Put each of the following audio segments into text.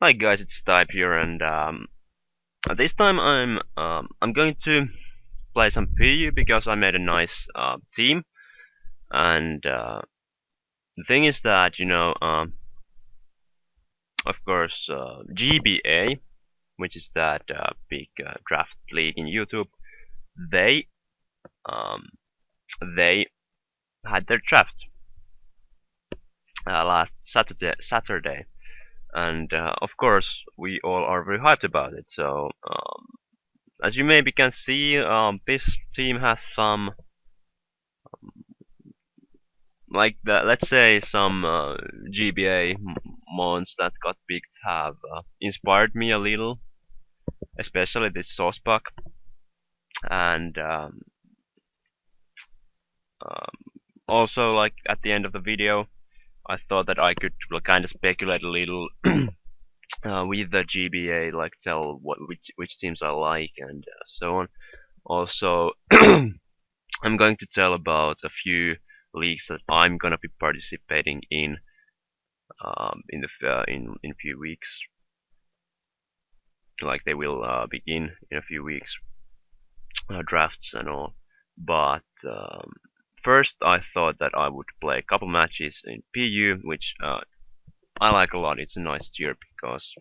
Hi guys, it's Type here, and this time I'm going to play some PU because I made a nice team, and the thing is that of course, GBA, which is that big draft league in YouTube, they um, they had their draft last Saturday, and of course we all are very hyped about it. So as you maybe can see, this team has some, like let's say some GBA mons that got picked have inspired me a little, especially this sauce buck. And um, also, like at the end of the video, I thought that I could kind of speculate a little with the GBA, like tell which teams I like and so on. Also, I'm going to tell about a few leagues that I'm gonna be participating in in a few weeks. Like they will begin in a few weeks, drafts and all. But first, I thought that I would play a couple matches in PU, which I like a lot. It's a nice tier because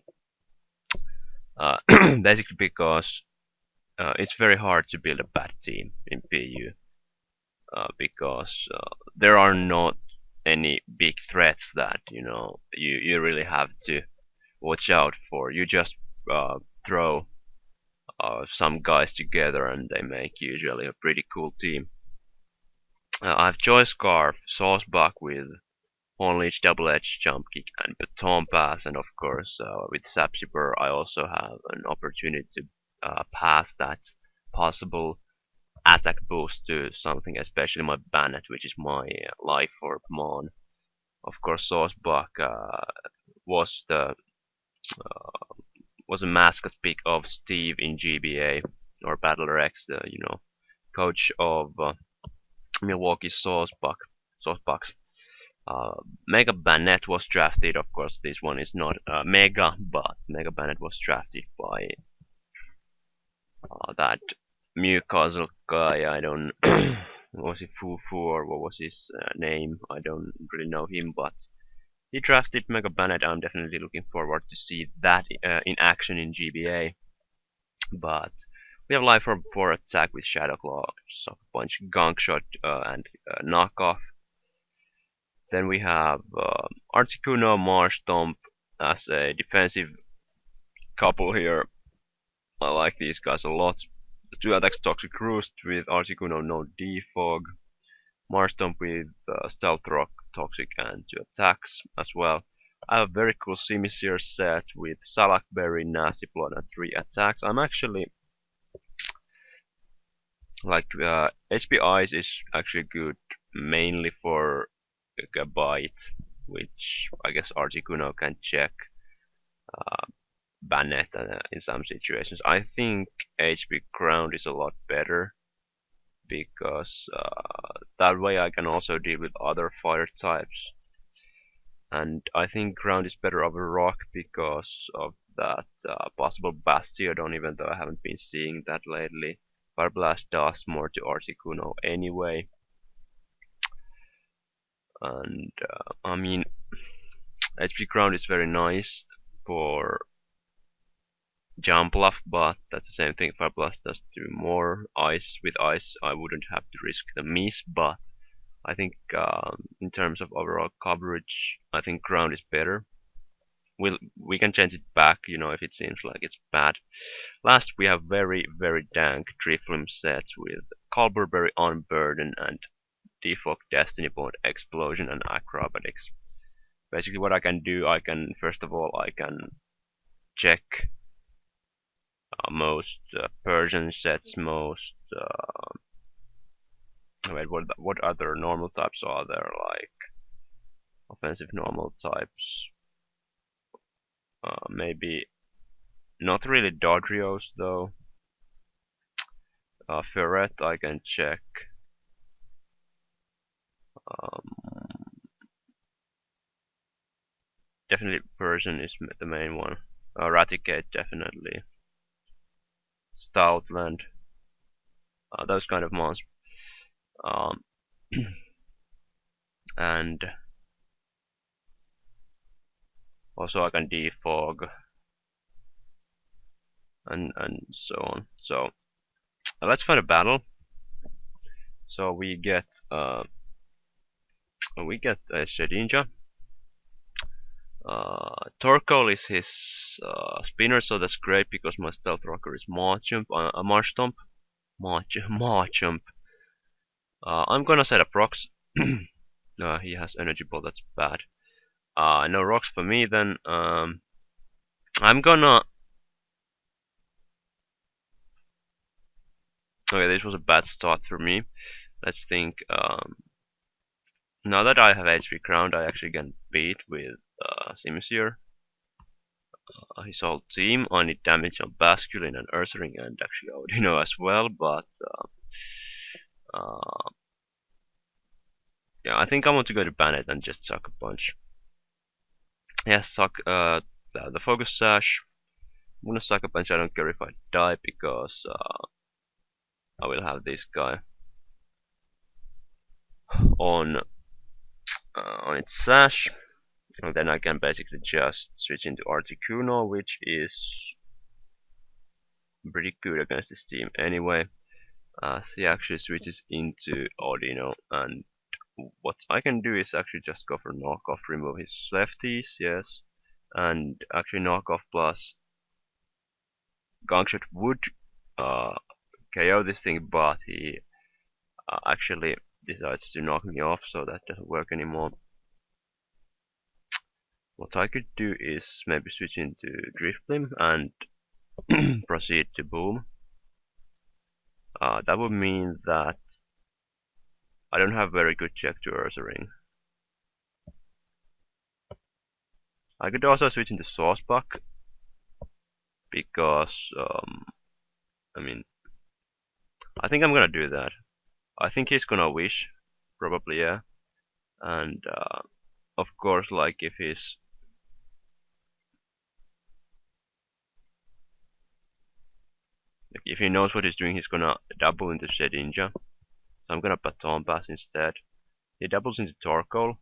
basically because it's very hard to build a bad team in PU because there are not any big threats that you really have to watch out for. You just throw some guys together and they make usually a pretty cool team. I have Joy Scarf, Saucebuck with Hornleech, Double Edge, Jump Kick, and Baton Pass, and of course with Sapsiper I also have an opportunity to pass that possible attack boost to something, especially my Bannet, which is my life orb mon. Of course, Saucebuck was the was a mascot pick of Steve in GBA or Battler X, the coach of Milwaukee Saucebucks. Mega Bannet was drafted. Of course, this one is not Mega, but Mega Bannet was drafted by that Newcastle guy. I don't was it Fufu or what was his name? I don't really know him, but he drafted Mega Bannet. I'm definitely looking forward to see that in action in GBA. But we have Life Orb for attack with Shadow Claw, Sucker Punch, Gunk Shot, and Knockoff. Then we have Articuno, Marsh Stomp as a defensive couple here. I like these guys a lot. 2 attacks Toxic Roost with Articuno, no Defog. Marsh Stomp with Stealth Rock, Toxic, and 2 attacks as well. I have a very cool Simisear set with Salakberry, Nasty Plot, and 3 attacks. I'm actually like HP Ice is actually good mainly for a bite, which I guess Articuno can check Bannet in some situations. I think HP Ground is a lot better because that way I can also deal with other fire types. And I think Ground is better over Rock because of that possible Bastiodon, even though I haven't been seeing that lately. Fire Blast does more to Articuno anyway. And I mean, HP Ground is very nice for Jump Bluff, but that's the same thing. Fire Blast does do more. Ice, with Ice I wouldn't have to risk the miss, but I think in terms of overall coverage, I think Ground is better. We can change it back, if it seems like it's bad. Last, we have very dank Drifloon sets with Culberberry Unburden and Defog Destiny Bond Explosion and Acrobatics. Basically, what I can do, first of all I can check most Persian sets, most wait, what other normal types are there? Like offensive normal types. Maybe not really Dodrios though. Ferret I can check. Definitely Persian is the main one. Raticate definitely. Stoutland. Those kind of mons. Um, and also I can defog and so on. So let's find a battle. So we get a Shedinja. Torkoal is his spinner, so that's great because my stealth rocker is Marchump, Marchtomp. Marchump. I'm gonna set up rocks. He has energy ball, that's bad. No rocks for me then. I'm gonna. Okay, this was a bad start for me. Let's think. Now that I have HP crowned, I actually can beat with Simsier. His whole team. I need damage on Basculin and Ursaring and actually Odino as well, but uh, yeah, I think I want to go to Bannett and just suck a punch. Yes, suck the focus sash. I'm gonna suck a punch. I don't care if I die because I will have this guy on its sash, and then I can basically just switch into Articuno, which is pretty good against this team anyway. He actually switches into Audino, and what I can do is actually just go for knockoff, remove his lefties, yes, and actually knockoff plus Gangshot would KO this thing, but he actually decides to knock me off, so that doesn't work anymore. What I could do is maybe switch into Driftblim and proceed to Boom. That would mean that I don't have very good check to Ursaring. I could also switch into Saucebuck because I mean, I think I'm gonna do that. I think he's gonna wish, probably, yeah. And of course, like if he knows what he's doing, he's gonna double into Shedinja. So I'm gonna Baton Pass instead. He doubles into Torkoal,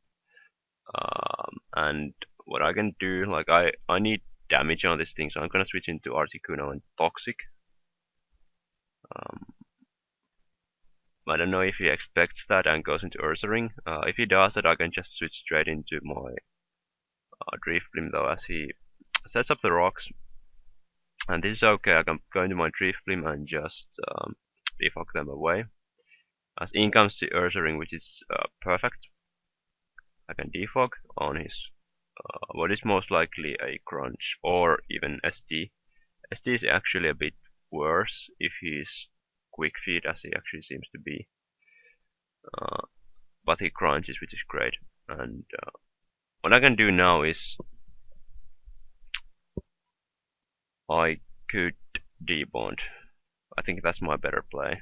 and what I can do, like I need damage on this thing, so I'm gonna switch into Articuno and Toxic. I don't know if he expects that and goes into Ursaring. If he does that, I can just switch straight into my Driftblim though, as he sets up the rocks. And this is okay, I can go into my Driftblim and just defog them away. As in comes the Ursaring, which is perfect. I can defog on his what is most likely a Crunch or even SD. SD is actually a bit worse if he's quick feed, as he actually seems to be. But he crunches, which is great. And what I can do now is I could debond. I think that's my better play.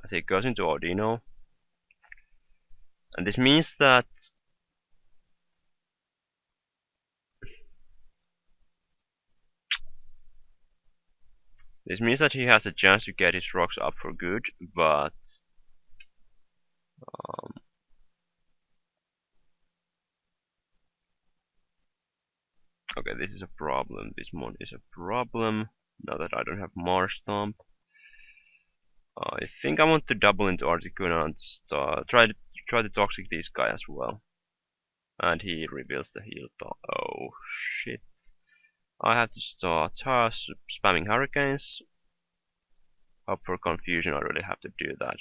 As he goes into Audino. And this means that he has a chance to get his rocks up for good, but okay, this is a problem. This mon is a problem. Now that I don't have Marshtomp, I think I want to double into Articuno and try to toxic this guy as well. And he reveals the heal dot. Oh shit! I have to start spamming hurricanes. Hope for confusion. I really have to do that.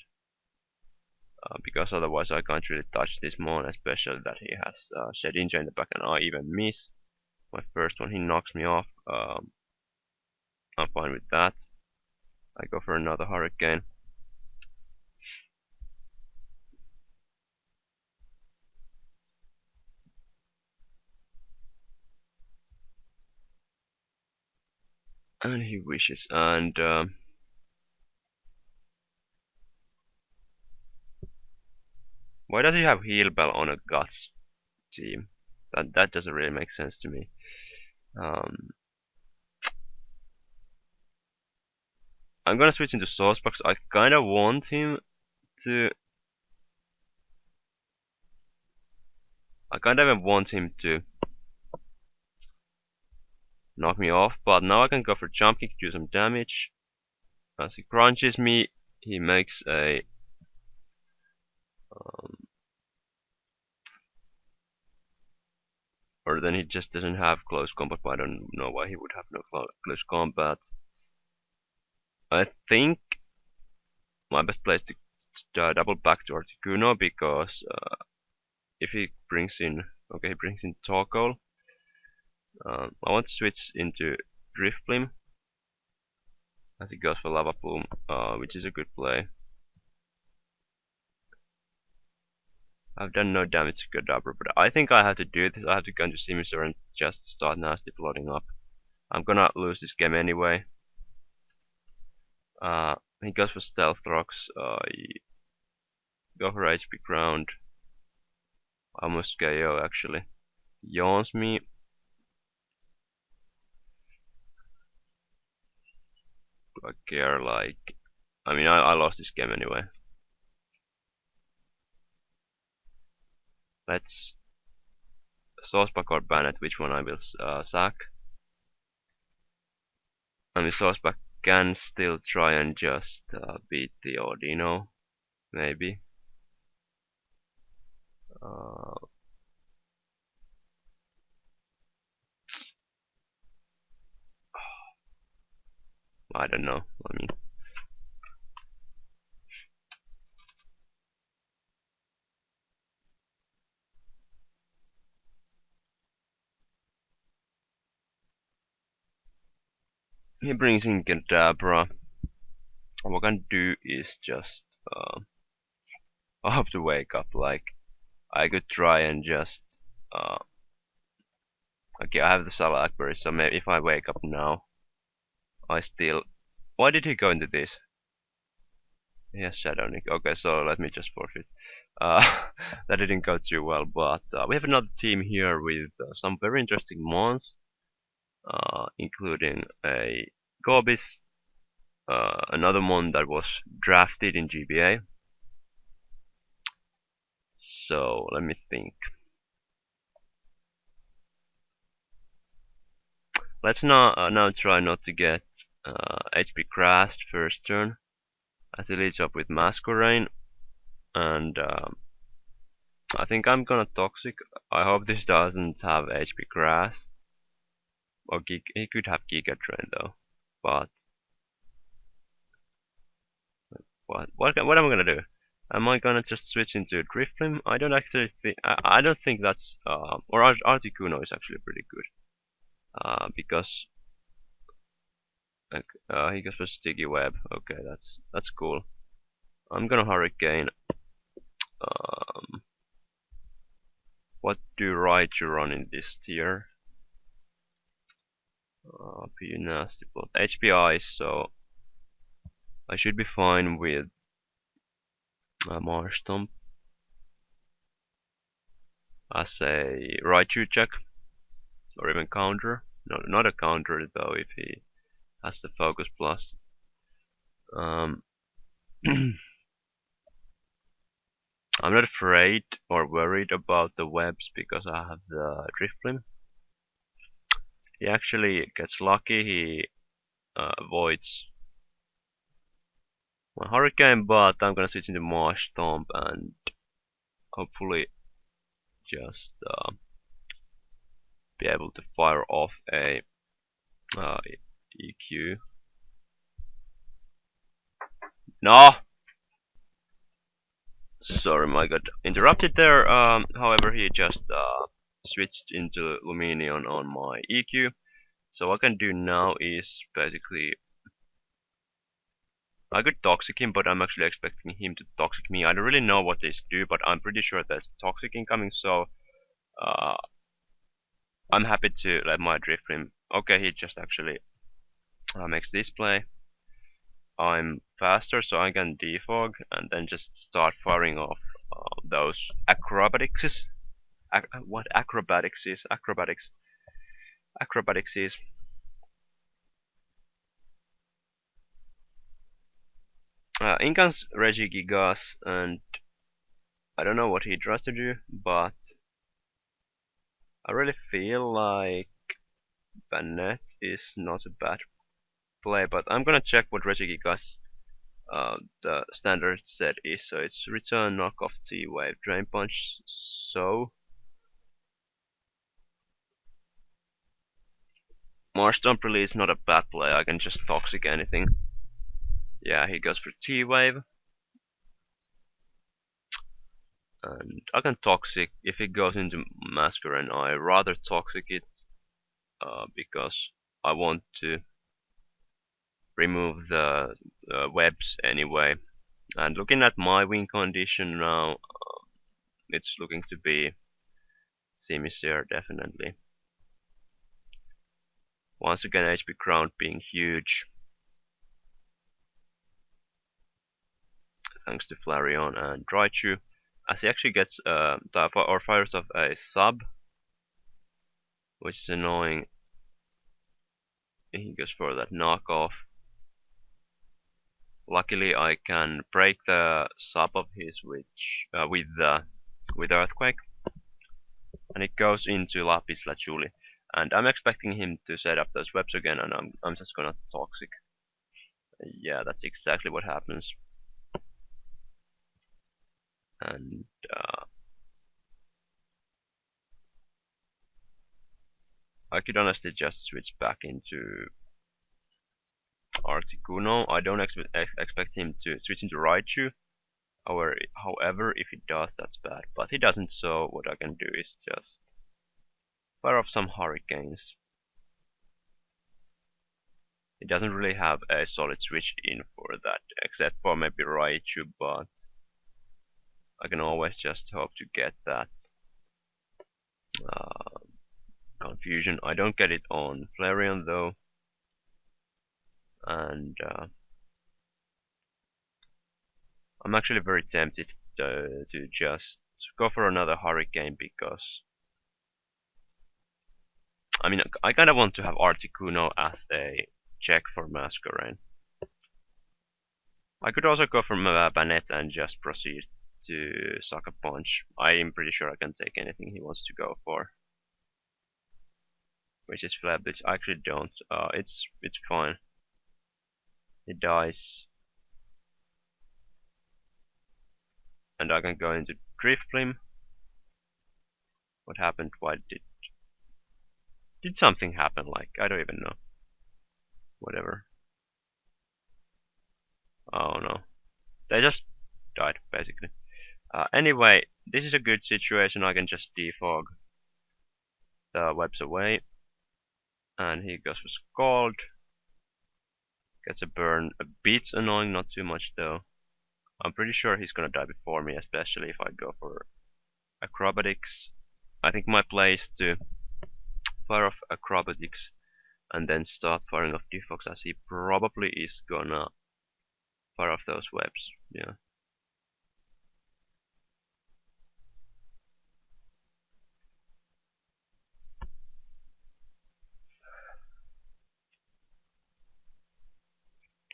Because otherwise I can't really touch this mon, especially that he has Shedinja in the back and I even miss. My first one, he knocks me off. I'm fine with that. I go for another hurricane. And he wishes, and why does he have Heal Bell on a Guts team? That doesn't really make sense to me. I'm gonna switch into Saucebox. I kinda want him to. I kinda even want him to knock me off, but now I can go for jump kick, do some damage. As he crunches me, he makes a or then he just doesn't have close combat, but I don't know why he would have no close combat. I think my best play is to double back to Articuno, because if he brings in, okay, he brings in Toggle. I want to switch into Drifblim as he goes for Lava Plume, which is a good play. I've done no damage to Kadabra, but I think I have to do this. I have to go into Simisaur and just start nasty floating up. I'm gonna lose this game anyway. He goes for Stealth Rocks. Go for HP Ground. Almost KO actually. Yawns me. Do I care? Like, I mean, I lost this game anyway. Let's Sauceback or Bannet, which one I will sack. I mean, Sauceback can still try and just beat the Ordino, maybe. I don't know. I mean, he brings in Kadabra. What I can do is just I have to wake up. Like, I could try and just okay, I have the Salak Berry, so maybe if I wake up now, I still. Why did he go into this? He has Showdown. Okay, so let me just forfeit. That didn't go too well, but we have another team here with some very interesting mons, including a Gorbis, another mon that was drafted in GBA. So let me think. Let's now try not to get HP crashed first turn, as he leads up with Masquerain, and I think I'm gonna Toxic. I hope this doesn't have HP crash. Or he could have Giga Drain though, but what am I gonna do? Am I gonna just switch into Drifblim? I don't actually think. I don't think that's or Articuno is actually pretty good. Because he goes for Sticky Web. Okay, that's cool. I'm gonna Hurricane. What do Raichu run in this tier? Pretty nasty, but HPI, so I should be fine with Marshtomp as a Raichu check, or even counter. No, not a counter though if he has the Focus Plus. I'm not afraid or worried about the webs because I have the Drifblim. He actually gets lucky, he avoids my Hurricane, but I'm gonna switch into Marshtomp and hopefully just be able to fire off a EQ. No! Sorry, my god. Interrupted there. However, he just switched into Luminion on my EQ. So what I can do now is basically I could Toxic him, but I'm actually expecting him to Toxic me. I don't really know what these do, but I'm pretty sure there's Toxic incoming, so I'm happy to let my Drifblim. Okay, he just actually makes this play. I'm faster, so I can defog and then just start firing off those acrobatics. What acrobatics is? Acrobatics is. In comes Regigigas, and I don't know what he tries to do, but I really feel like Bannett is not a bad play, but I'm gonna check what Regigigas the standard set is. So it's return, knockoff, T-wave, drain punch. So Marsh Dump Release not a bad play. I can just toxic anything. Yeah, he goes for T-wave. And I can toxic if it goes into Masquerade. I rather toxic it because I want to remove the webs anyway. And looking at my win condition now, it's looking to be Simisear definitely. Once again, HP Crown being huge, thanks to Flareon and Raichu, as he actually gets or fires off a sub, which is annoying. He goes for that knockoff. Luckily, I can break the sub of his with Earthquake, and it goes into Lapis Lazuli. And I'm expecting him to set up those webs again, and I'm just gonna toxic. Yeah, that's exactly what happens. And I could honestly just switch back into Articuno. I don't expect him to switch into Raichu. However, if he does, that's bad. But he doesn't, so what I can do is just fire off some Hurricanes. He doesn't really have a solid switch in for that, except for maybe Raichu, but I can always just hope to get that confusion. I don't get it on Flareon though, and I'm actually very tempted to just go for another Hurricane because I mean I kind of want to have Articuno as a check for Masquerade. I could also go for Bannett and just proceed to Sucker Punch. I'm pretty sure I can take anything he wants to go for, which is Flabblitz. I actually don't. It's fine. He dies, and I can go into Drifblim. What happened? Why did something happen? Like I don't even know. Whatever. Oh no, they just died basically. Anyway, this is a good situation. I can just defog the webs away, and he goes for Scald. Gets a burn, a bit annoying, not too much though. I'm pretty sure he's gonna die before me, especially if I go for Acrobatics. I think my play is to fire off Acrobatics and then start firing off Defox, as he probably is gonna fire off those webs. Yeah.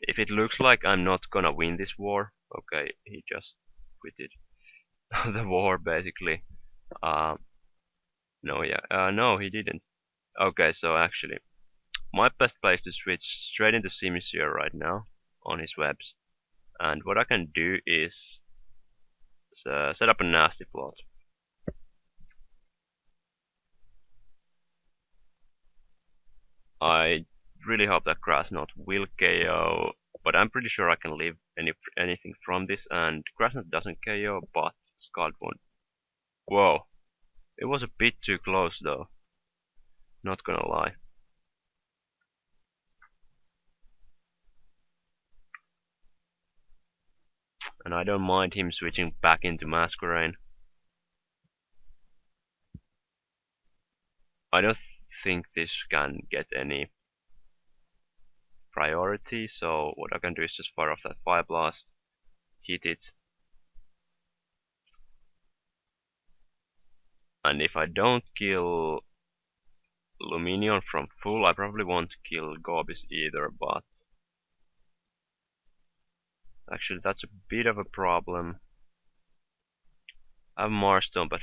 If it looks like I'm not gonna win this war, okay, he just quitted the war basically. No, yeah, no, he didn't. Okay, so actually, my best play is to switch straight into Simisear right now on his webs, and what I can do is set up a nasty plot. I really hope that Grass Knot will KO, but I'm pretty sure I can leave anything from this, and Grass Knot doesn't KO, but Scald won't. Whoa, it was a bit too close though, not gonna lie. And I don't mind him switching back into Masquerade. I don't think this can get any priority, so what I can do is just fire off that Fire Blast, hit it, and if I don't kill Lumineon from full, I probably won't kill Gorbis either, but Actually, that's a bit of a problem. I have Marston, but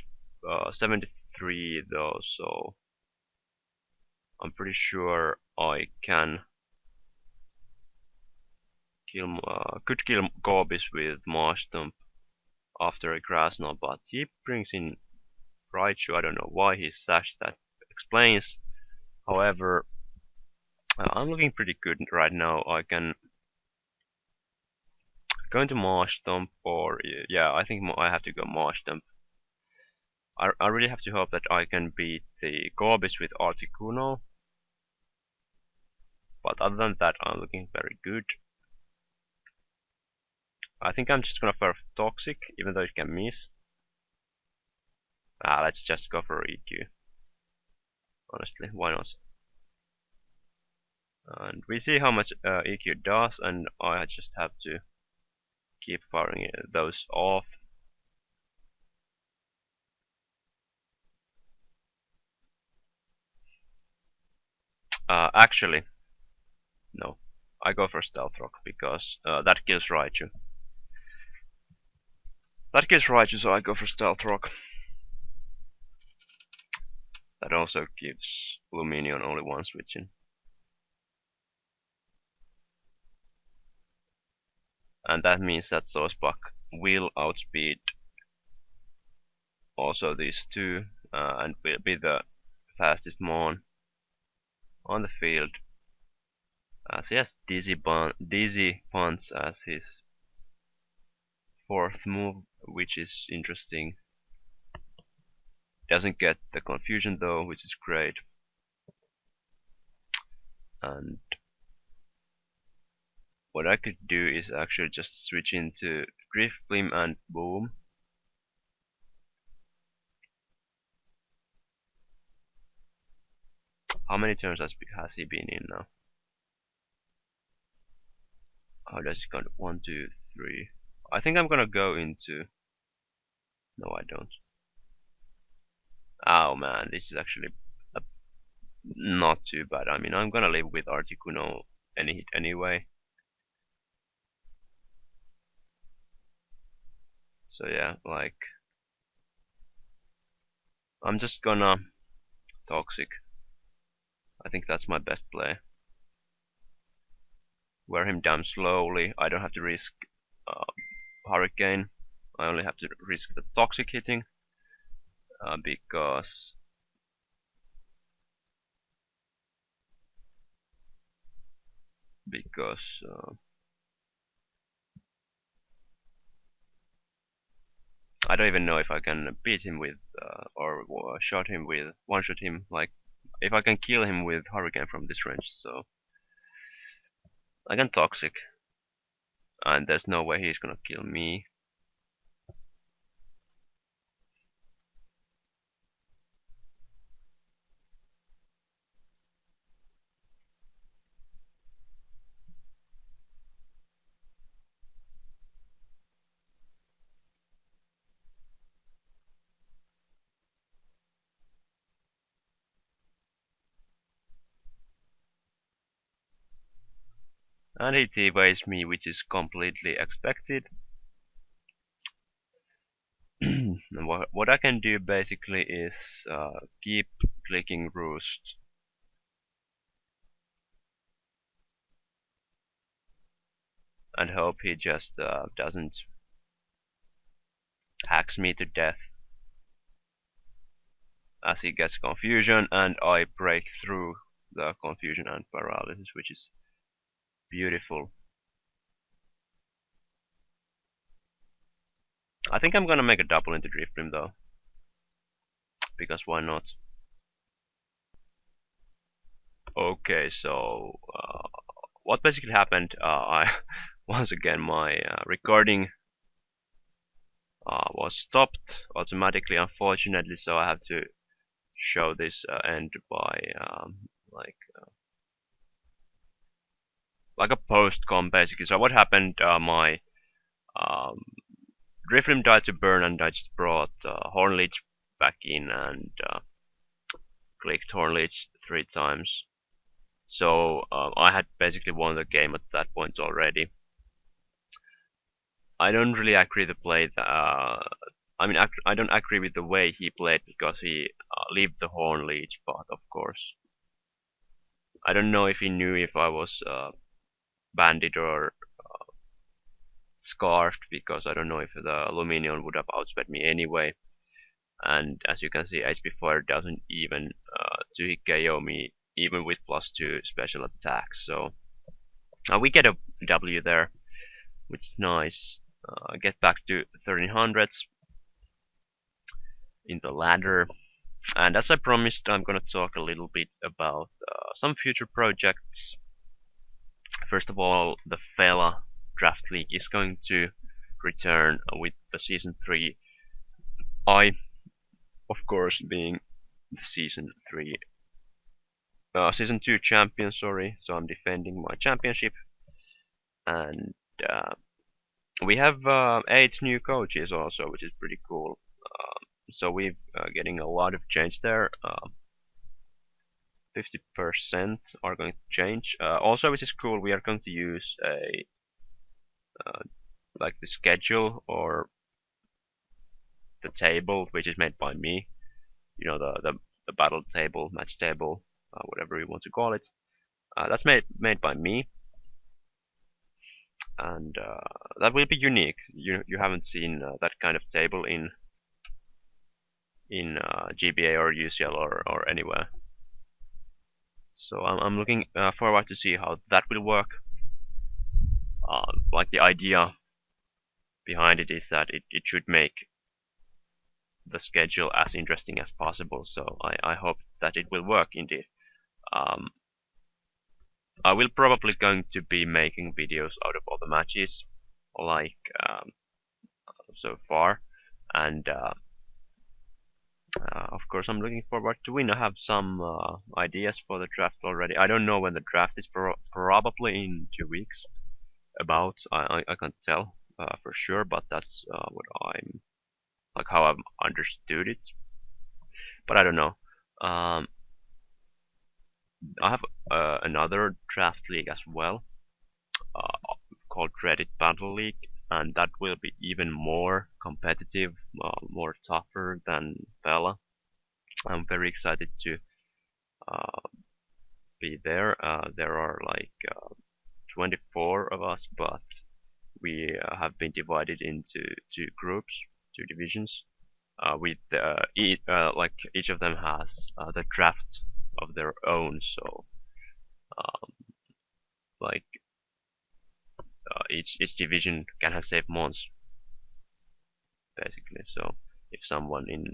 73 though, so I'm pretty sure I can could kill Gorbis with Marston after a grass knot, but he brings in Raichu. I don't know why he sashed that. Explains. However, I'm looking pretty good right now. I can go into Marshtomp or yeah, I think I have to go Marshtomp. I really have to hope that I can beat the Gorbis with Articuno. But other than that, I'm looking very good. I think I'm just gonna for Toxic, even though it can miss. Let's just go for EQ. Honestly, why not? And we see how much EQ does, and I just have to keep firing those off. Actually, no. I go for Stealth Rock because that kills Raichu. That kills Raichu, so I go for Stealth Rock. That also gives Luminion only one switching. And that means that Sosbach will outspeed also these two and will be the fastest Mon on the field. As he has Dizzy Punch as his fourth move, which is interesting. Doesn't get the confusion though, which is great. And what I could do is actually just switch into Drifblim and Boom. How many turns has he been in now? How does it count? 1, 2, 3. I think I'm gonna go into. No, I don't. Oh man, this is actually not too bad. I mean, I'm gonna live with Articuno any hit anyway. So yeah, like I'm just gonna Toxic. I think that's my best play. Wear him down slowly. I don't have to risk uh, Hurricane. I only have to risk the Toxic hitting because I don't even know if I can beat him with or shot him with one-shot him, like if I can kill him with Hurricane from this range. So I can Toxic, and there's no way he's gonna kill me. And he T-ways me, which is completely expected. And what I can do basically is keep clicking Roost. And hope he just doesn't hacks me to death as he gets confusion, and I break through the confusion and paralysis, which is beautiful. I think I'm gonna make a double into Drifblim though, because why not? Okay, so what basically happened? I once again my recording was stopped automatically, unfortunately, so I have to show this end by like a post-com basically. So what happened? My um, Drifblim died to burn, and I just brought Hornleech back in and clicked Hornleech 3 times. So I had basically won the game at that point already. I don't really agree to play the. I mean, I don't agree with the way he played because he leave the horn leech, but of course, I don't know if he knew if I was banded or scarfed because I don't know if the Luminion would have outsped me anyway. And as you can see, HP4 doesn't even 2-hit KO me even with +2 special attacks. So we get a W there, which is nice. Get back to 1300s in the ladder. And as I promised, I'm gonna talk a little bit about some future projects. First of all, the Fela Draft League is going to return with the Season 3. I, of course, being the Season 2 champion, sorry, so I'm defending my championship. And we have 8 new coaches also, which is pretty cool. So we're getting a lot of change there. 50% are going to change. Also, which is cool, we are going to use a like the schedule or the table, which is made by me. You know, the battle table, match table, whatever you want to call it. That's made by me, and that will be unique. You haven't seen that kind of table in GBA or UCL or anywhere. So I'm looking forward to see how that will work. Like the idea behind it is that it should make the schedule as interesting as possible. So I hope that it will work indeed. Um, I will probably going to be making videos out of all the matches, like so far, and of course I'm looking forward to win. I have some ideas for the draft already. I don't know when the draft is, probably in 2 weeks. About I can't tell for sure, but that's what I'm like how I've understood it. But I don't know. I have another draft league as well, called Reddit Battle League, and that will be even more competitive, more tougher than Bella. I'm very excited to uh, be there. There are like 24 of us, but we have been divided into 2 groups, 2 divisions. With like each of them has the draft of their own, so um, like each division can have safe mons basically. So if someone in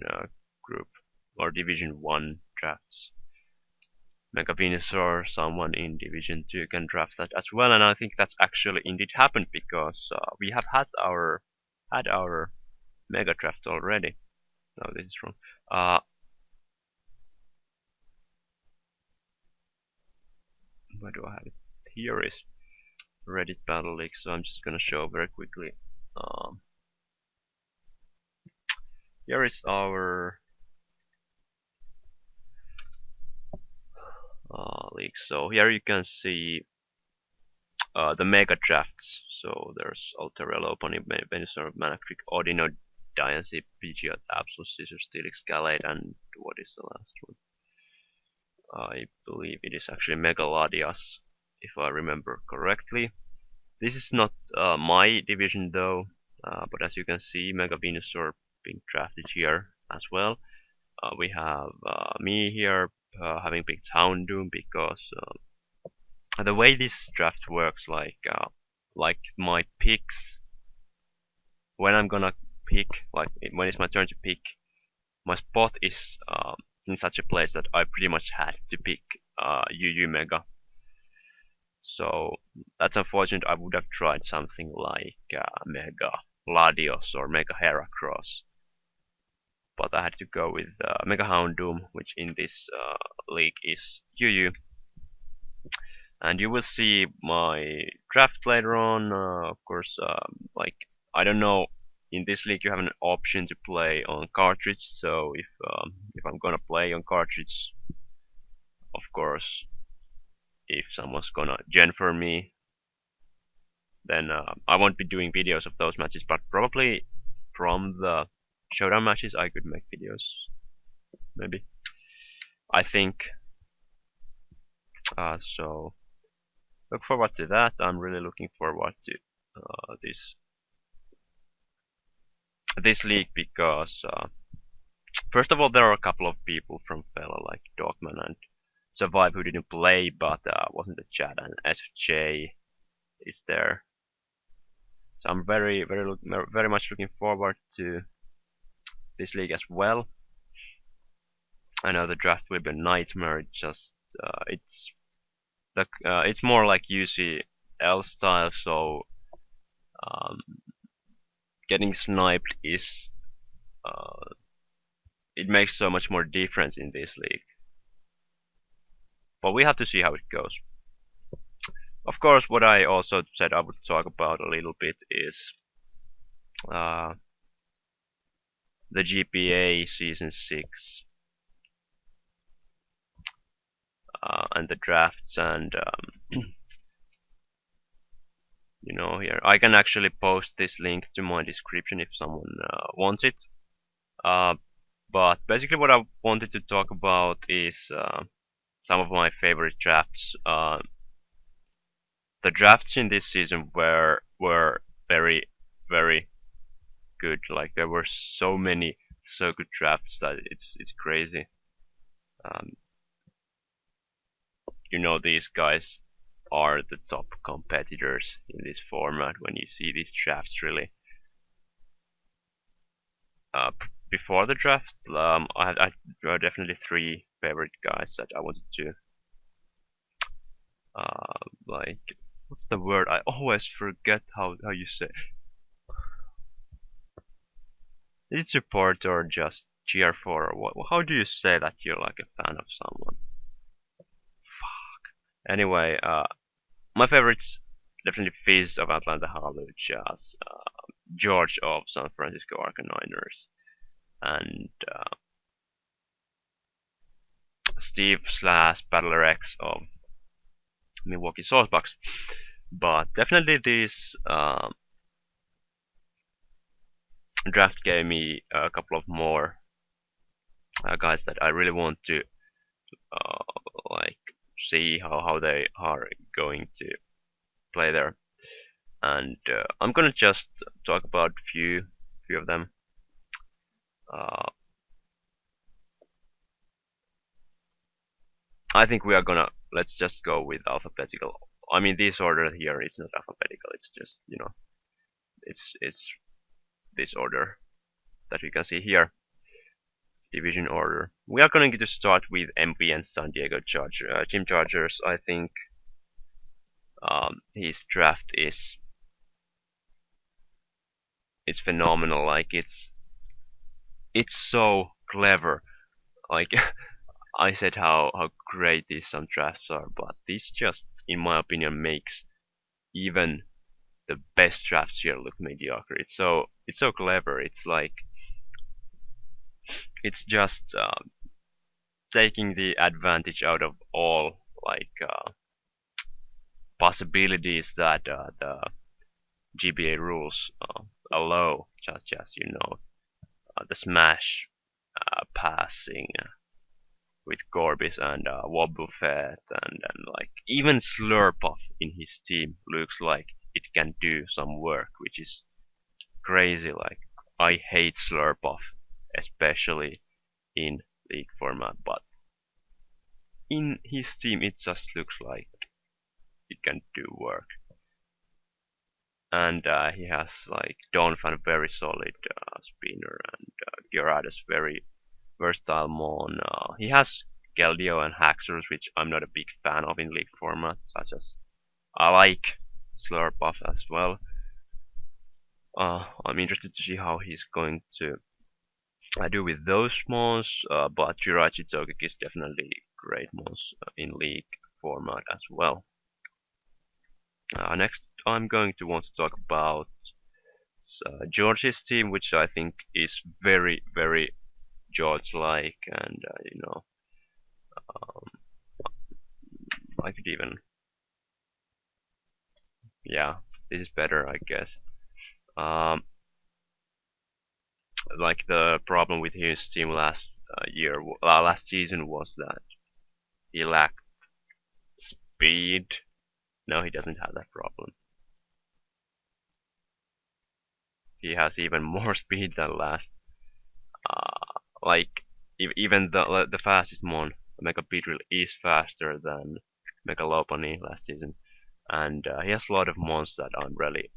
group or division 1 drafts Mega Venusaur, someone in Division 2 can draft that as well, and I think that's actually indeed happened because we have had our Mega Draft already. No, this is wrong. Where do I have it? Here is Reddit Battle League, so I'm just gonna show very quickly. Um, Here is our league. So here you can see the Mega Drafts. So there's Alterello, Pony, Venusaur, Manectric, Odino, Diancie, Pidgeot, Absol, Scissor, Steelix, Gallade, and what is the last one? I believe it is actually Megalodias, if I remember correctly. This is not my division though, but as you can see, Mega Venusaur being drafted here as well. We have me here having picked Houndoom because the way this draft works, like my picks, when I'm gonna pick, like when it's my turn to pick, my spot is in such a place that I pretty much had to pick UU Mega. So that's unfortunate. I would have tried something like Mega Ladios or Mega Heracross, but I had to go with Mega Houndoom, which in this league is UU. And you will see my draft later on. Of course, like I don't know. In this league, you have an option to play on cartridge. So if I'm gonna play on cartridge, of course, if someone's gonna gen for me, then I won't be doing videos of those matches, but probably from the Showdown matches I could make videos, maybe. I think. So look forward to that. I'm really looking forward to this league because first of all, there are a couple of people from Fella like Dogman and Survive who didn't play, but wasn't the chat, and SJ is there. So I'm very much looking forward to this league as well. I know the draft will be a nightmare. It's more like UCL style, so um, getting sniped is it makes so much more difference in this league. But we have to see how it goes. Of course, what I also said I would talk about a little bit is the GBA Season 6 and the drafts, and you know, here I can actually post this link to my description if someone wants it. But basically what I wanted to talk about is some of my favorite drafts. The drafts in this season were very good. Like there were so many so good drafts that it's crazy. You know, these guys are the top competitors in this format when you see these drafts really. Before the draft, I there are definitely 3 favorite guys that I wanted to like, what's the word? I always forget how you say. Is it support or just cheer for, or what? How do you say that you're like a fan of someone? Fuck. Anyway, my favorites definitely Fizz of Atlanta Haluchas, George of San Francisco Arcaniners, and Steve slash Battler X of Milwaukee Sourcebucks. But definitely this draft gave me a couple of more guys that I really want to like see how they are going to play there, and I'm gonna just talk about few of them. I think we are gonna, let's just go with alphabetical. I mean, this order here is not alphabetical. It's just, you know, it's this order that we can see here, division order. We are going to start with MP and San Diego Jim Chargers. I think his draft is phenomenal. Like it's so clever. Like I said how great these some drafts are, but this just, in my opinion, makes even the best drafts here look mediocre. It's so clever. It's like it's just taking the advantage out of all like possibilities that the GBA rules allow, such as, you know, the smash passing with Gorbis and Wobbuffet, and like even Slurpuff in his team looks like it can do some work, which is crazy. Like I hate Slurpuff, especially in league format, but in his team it just looks like it can do work. And he has like Donphan, very solid spinner, and Gyarados, very versatile mon. He has Keldeo and Haxorus, which I'm not a big fan of in league format, such as I like Slurpuff as well. I'm interested to see how he's going to do with those mons, but Jirachi Togeki is definitely great mons in league format as well. Next, I'm going to want to talk about George's team, which I think is very George-like, and you know, I could even, yeah, This is better, I guess. Um, like the problem with his team last season was that he lacked speed. Now he doesn't have that problem. He has even more speed than last. Like even the fastest mon, Mega Beetle, is faster than Mega Lopunny last season, and he has a lot of mons that I'm really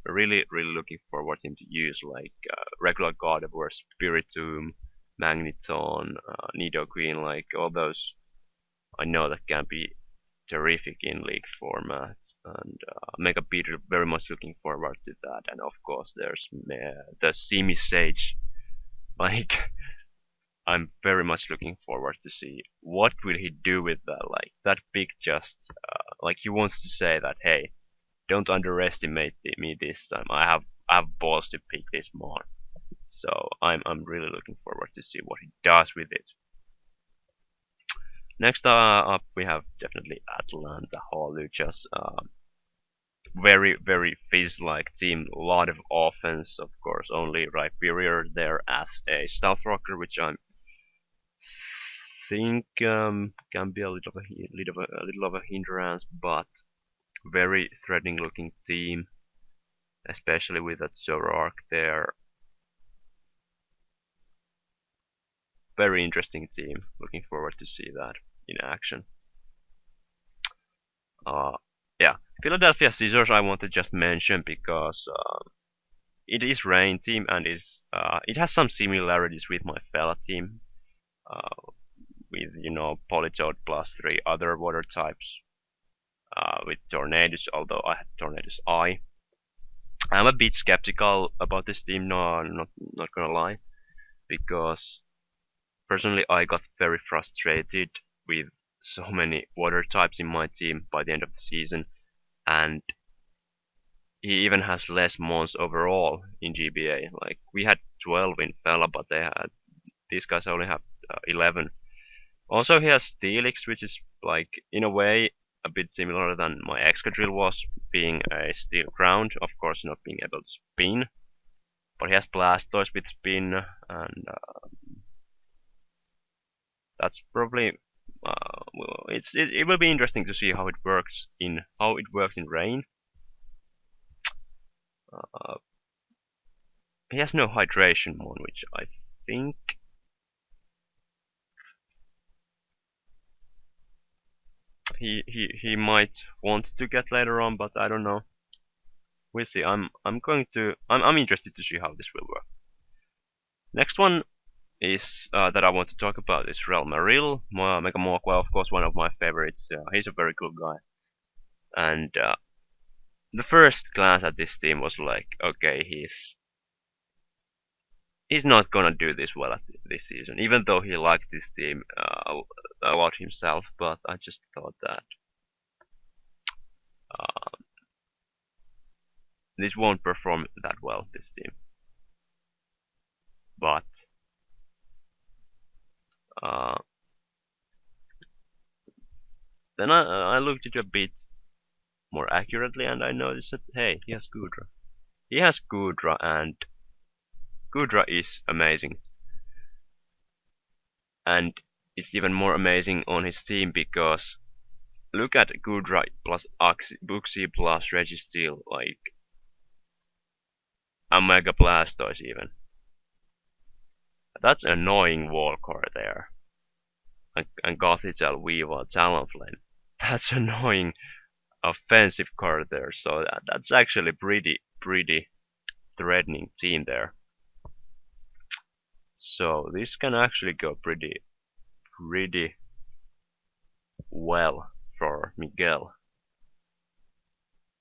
looking forward him to use, like regular God of War, Spiritomb, Magneton, Nidoqueen, like all those. I know that can be terrific in league formats, and Mega Beetle very much looking forward to that. And of course, there's the Simi Sage. Like I'm very much looking forward to see what will he do with that. Like that big, just like he wants to say that, hey, don't underestimate me this time. I have balls to pick this more. So I'm really looking forward to see what he does with it. Next up, we have definitely Atlanta Hawluchas. Very fizz-like team. A lot of offense, of course. Only Rhyperior there as a stealth rocker, which I think can be a little of a hindrance, but very threatening looking team, especially with that Zoroark there. Very interesting team. Looking forward to see that in action. Uh, yeah, Philadelphia Scissors I want to just mention because it is rain team and it has some similarities with my Fella team. With Politoed plus 3 other water types. With Tornadus, although I had Tornadus I. I'm a bit skeptical about this team, no, I'm not gonna lie, because personally I got very frustrated with so many water types in my team by the end of the season, and he even has less mons overall in GBA. Like we had 12 in Fella, but these guys only have 11. Also, he has Steelix, which is like in a way a bit similar than my Excadrill was, being a steel ground, of course not being able to spin. But he has Blastoise with spin, and that's probably well, it will be interesting to see how it works in rain. Uh, he has no hydration mon, which I think he might want to get later on, but I don't know. We'll see. I'm interested to see how this will work. Next one is that I want to talk about is Real Maril, Mega Morqua, of course, one of my favorites. He's a very cool guy, and the first glance at this team was like, okay, he's not gonna do this well at this season, even though he liked this team a lot himself. But I just thought that uh, this won't perform that well, this team. But uh, then I looked at it a bit more accurately, and I noticed that hey, he has Goodra. He has Goodra, and Goodra is amazing. And it's even more amazing on his team because look at Goodra plus Buxie plus Registeel, like a Mega Blastoise even. That's annoying wall core there. And Gothitelle, Weavile, Talonflame. That's annoying offensive card there, so that's actually pretty threatening team there. So this can actually go pretty well for Miguel.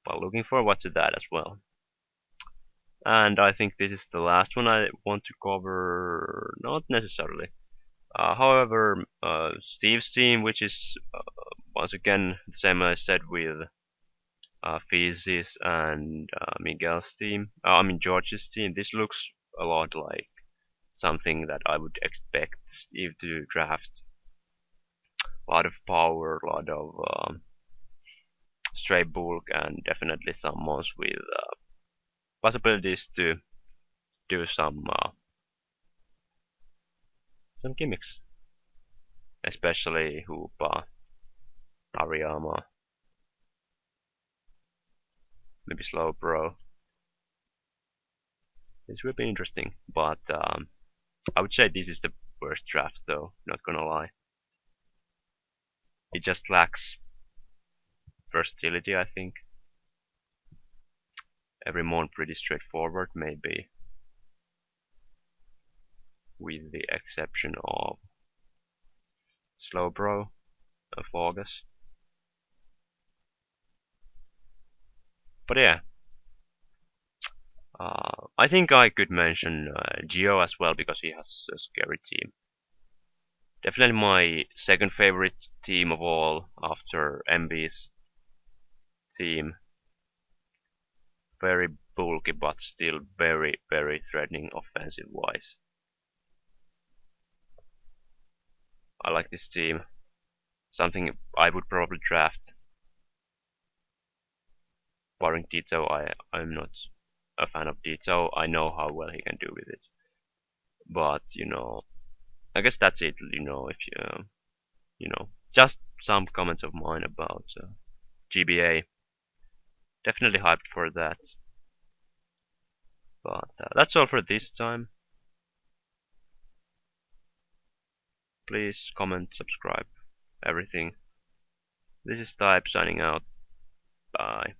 But looking forward to that as well. And I think this is the last one I want to cover. Not necessarily. However, Steve's team, which is once again the same as I said with Fizz's and Miguel's team. I mean George's team. This looks a lot like something that I would expect Steve to draft. A lot of power, a lot of stray bulk, and definitely some mons with possibilities to do some gimmicks, especially Hoopa, Ariyama, maybe Slowbro. This will be interesting, but I would say this is the worst draft though, not gonna lie. It just lacks versatility, I think. Every mon pretty straightforward, maybe with the exception of Slowbro of August. But yeah, I think I could mention Geo as well because he has a scary team. Definitely my second favorite team of all after MB's team. Very bulky but still very, very threatening offensive wise. I like this team. Something I would probably draft. Barring Ditto, I'm not a fan of Ditto. I know how well he can do with it. But, I guess that's it, if just some comments of mine about GBA. Definitely hyped for that. But that's all for this time. Please comment, subscribe, everything. This is Type signing out. Bye.